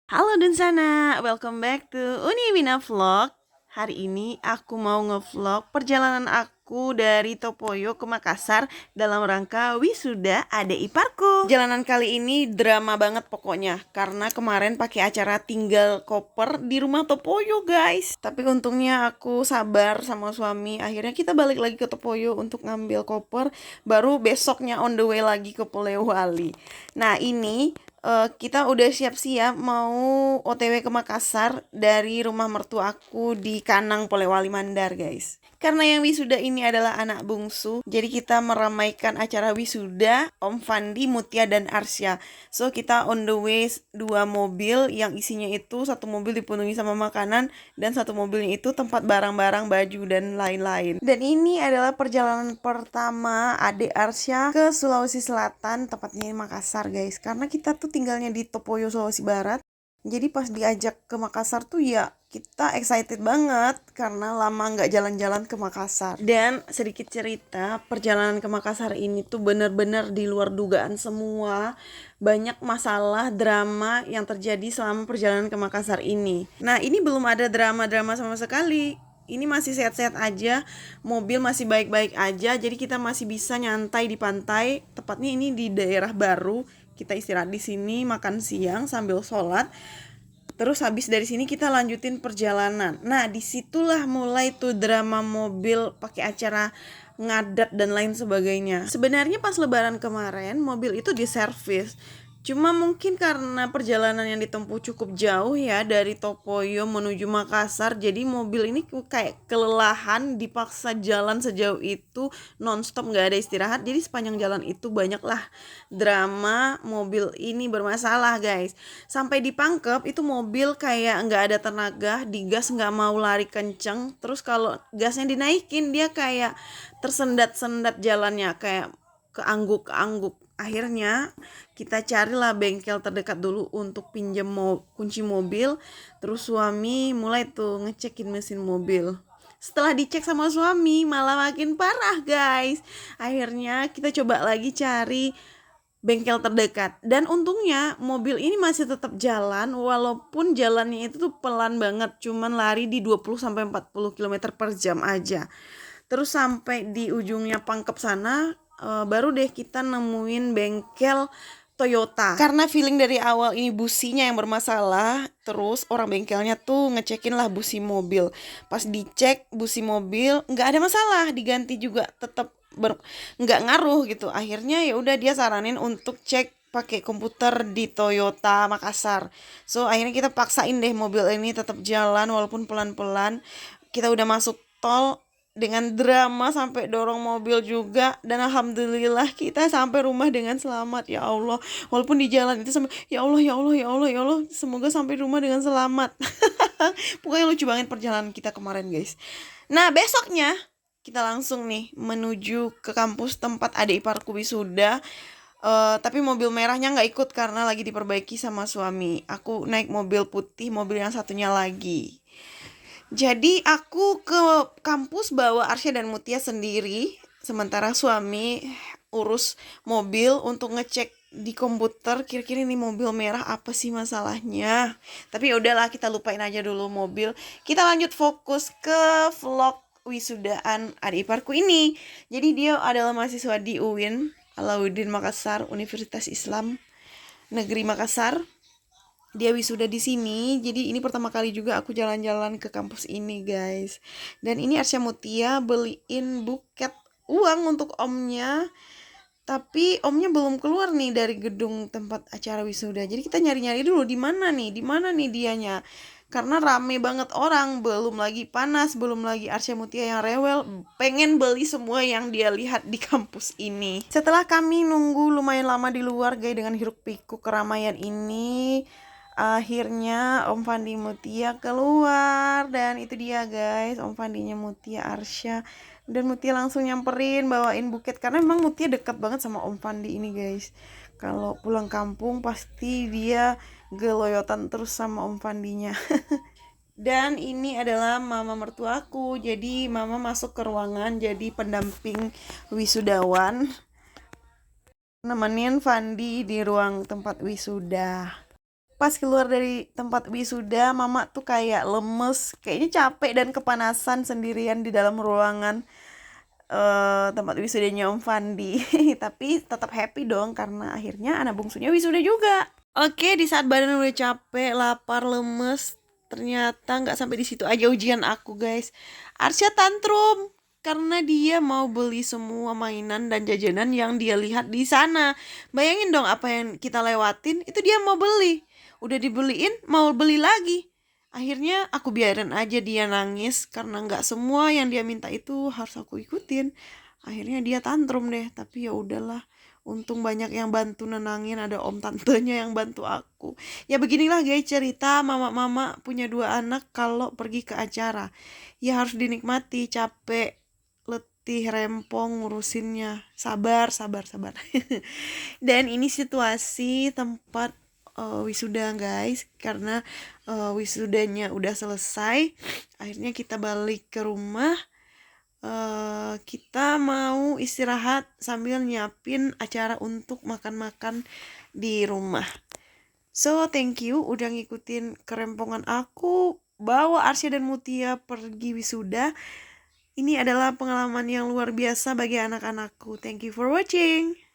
Halo Dunsana, welcome back to Unimina Vlog. Hari ini aku mau ngevlog perjalanan aku dari Topoyo ke Makassar dalam rangka wisuda adik iparku. Perjalanan kali ini drama banget pokoknya, karena kemarin pakai acara tinggal koper di rumah Topoyo guys. Tapi untungnya aku sabar sama suami, akhirnya kita balik lagi ke Topoyo untuk ngambil koper, baru besoknya on the way lagi ke Polewali. Nah ini kita udah siap-siap mau OTW ke Makassar dari rumah mertua aku di Kanang Polewali Mandar guys. Karena yang wisuda ini adalah anak bungsu, jadi kita meramaikan acara wisuda Om Fandi, Mutia, dan Arsya. So kita on the way dua mobil yang isinya itu satu mobil dipenuhi sama makanan dan satu mobilnya itu tempat barang-barang, baju, dan lain-lain. Dan ini adalah perjalanan pertama adik Arsya ke Sulawesi Selatan, tepatnya di Makassar guys. Karena kita tuh tinggalnya di Topoyo, Sulawesi Barat. Jadi pas diajak ke Makassar tuh ya kita excited banget karena lama nggak jalan-jalan ke Makassar. Dan sedikit cerita, perjalanan ke Makassar ini tuh bener-bener di luar dugaan semua. Banyak masalah, drama yang terjadi selama perjalanan ke Makassar ini. Nah ini belum ada drama-drama sama sekali. Ini masih sehat-sehat aja, mobil masih baik-baik aja, jadi kita masih bisa nyantai di pantai. Tepatnya ini di daerah baru, kita istirahat di sini, makan siang sambil sholat. Terus habis dari sini kita lanjutin perjalanan. Nah disitulah mulai tuh drama mobil pakai acara ngadat dan lain sebagainya. Sebenarnya pas lebaran kemarin mobil itu diservis. Cuma mungkin karena perjalanan yang ditempuh cukup jauh ya dari Topoyo menuju Makassar, jadi mobil ini kayak kelelahan, dipaksa jalan sejauh itu nonstop, nggak ada istirahat. Jadi sepanjang jalan itu banyaklah drama mobil ini bermasalah guys. Sampai di Pangkep itu mobil kayak nggak ada tenaga, digas nggak mau lari kenceng. Terus kalau gasnya dinaikin dia kayak tersendat-sendat jalannya, kayak keangguk-keangguk. Akhirnya kita carilah bengkel terdekat dulu untuk pinjam kunci mobil. Terus suami mulai tuh ngecekin mesin mobil. Setelah dicek sama suami malah makin parah guys. Akhirnya kita coba lagi cari bengkel terdekat. Dan untungnya mobil ini masih tetap jalan walaupun jalannya itu tuh pelan banget, cuman lari di 20-40 km per jam aja. Terus sampai di ujungnya Pangkep sana, baru deh kita nemuin bengkel Toyota. Karena feeling dari awal ini businya yang bermasalah, terus orang bengkelnya tuh ngecekin lah busi mobil. Pas dicek busi mobil nggak ada masalah, diganti juga tetap nggak ngaruh gitu. Akhirnya ya udah dia saranin untuk cek pakai komputer di Toyota Makassar. So akhirnya kita paksain deh mobil ini tetap jalan walaupun pelan-pelan. Kita udah masuk tol dengan drama sampai dorong mobil juga, dan alhamdulillah kita sampai rumah dengan selamat. Ya Allah, walaupun di jalan itu sampai ya Allah ya Allah ya Allah ya Allah, semoga sampai rumah dengan selamat. Pokoknya lucu banget perjalanan kita kemarin guys. Nah besoknya kita langsung nih menuju ke kampus tempat adik iparku wisuda. Tapi mobil merahnya nggak ikut karena lagi diperbaiki sama suami. Aku naik mobil putih, mobil yang satunya lagi. Jadi aku ke kampus bawa Arsya dan Mutia sendiri, sementara suami urus mobil untuk ngecek di komputer kira-kira ini mobil merah apa sih masalahnya. Tapi ya udahlah, kita lupain aja dulu mobil. Kita lanjut fokus ke vlog wisudaan adik iparku ini. Jadi dia adalah mahasiswa di UIN, Alauddin Makassar, Universitas Islam Negeri Makassar. Dia wisuda di sini, jadi ini pertama kali juga aku jalan-jalan ke kampus ini guys. Dan ini Arsya Mutia beliin buket uang untuk omnya, tapi omnya belum keluar nih dari gedung tempat acara wisuda. Jadi kita nyari-nyari dulu di mana nih dianya. Karena rame banget orang, belum lagi panas, belum lagi Arsya Mutia yang rewel, pengen beli semua yang dia lihat di kampus ini. Setelah kami nunggu lumayan lama di luar guys dengan hiruk pikuk keramaian ini, akhirnya Om Fandi Mutia keluar. Dan itu dia guys, Om Fandinya Mutia Arsya. Dan Mutia langsung nyamperin bawain buket, karena memang Mutia dekat banget sama Om Fandi ini guys. Kalau pulang kampung pasti dia geloyotan terus sama Om Fandinya. Dan ini adalah mama mertuaku. Jadi mama masuk ke ruangan jadi pendamping wisudawan, nemenin Fandi di ruang tempat wisuda. Pas keluar dari tempat wisuda, mama tuh kayak lemes, kayaknya capek dan kepanasan sendirian di dalam ruangan tempat wisudanya Om Fandi. Tapi tetap happy dong karena akhirnya anak bungsunya wisuda juga. Oke, di saat badan udah capek, lapar, lemes, ternyata nggak sampai di situ aja ujian aku, guys. Arsya tantrum karena dia mau beli semua mainan dan jajanan yang dia lihat di sana. Bayangin dong apa yang kita lewatin, itu dia mau beli. Udah dibeliin, mau beli lagi. Akhirnya aku biarin aja dia nangis karena nggak semua yang dia minta itu harus aku ikutin. Akhirnya dia tantrum deh, tapi ya udahlah. Untung banyak yang bantu nenangin, ada om tantenya yang bantu aku. Ya beginilah guys cerita mama-mama punya 2 anak kalau pergi ke acara. Ya harus dinikmati, capek, letih, rempong ngurusinnya. Sabar, sabar, sabar. Dan ini situasi tempat wisuda guys, karena wisudanya udah selesai. Akhirnya kita balik ke rumah. Kita mau istirahat sambil nyiapin acara untuk makan-makan di rumah. So thank you udah ngikutin kerempongan aku bawa Arsya dan Mutia pergi wisuda. Ini adalah pengalaman yang luar biasa bagi anak-anakku. Thank you for watching.